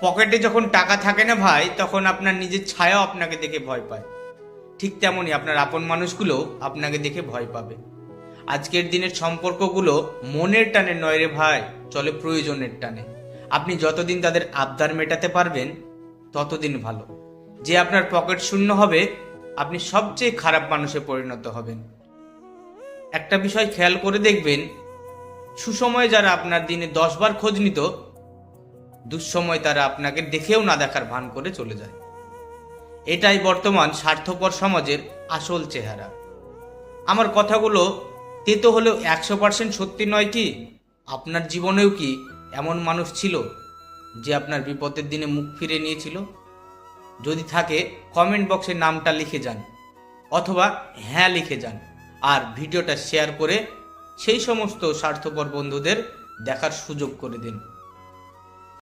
পকেটে যখন টাকা থাকে না ভাই, তখন আপনার নিজের ছায়াও আপনাকে দেখে ভয় পায়। ঠিক তেমনই আপনার আপন মানুষগুলো আপনাকে দেখে ভয় পাবে। আজকের দিনের সম্পর্কগুলো মনের টানে নয় রে ভাই, চলে প্রয়োজনের টানে। আপনি যতদিন তাদের আবদার মেটাতে পারবেন ততদিন ভালো। যে আপনার পকেট শূন্য হবে, আপনি সবচেয়ে খারাপ মানুষে পরিণত হবেন। একটা বিষয় খেয়াল করে দেখবেন, সুসময়ে যারা আপনার দিনে 10 বার খোঁজ নিত, দুঃসময় তারা আপনাকে দেখেও না দেখার ভান করে চলে যায়। এটাই বর্তমান স্বার্থপর সমাজের আসল চেহারা। আমার কথাগুলো তেতো হলেও 100% সত্যি নয় কি? আপনার জীবনেও কি এমন মানুষ ছিল যে আপনার বিপদের দিনে মুখ ফিরে নিয়েছিল? যদি থাকে, কমেন্ট বক্সে নামটা লিখে যান, অথবা হ্যাঁ লিখে যান। আর ভিডিওটা শেয়ার করে সেই সমস্ত স্বার্থপর বন্ধুদের দেখার সুযোগ করে দিন।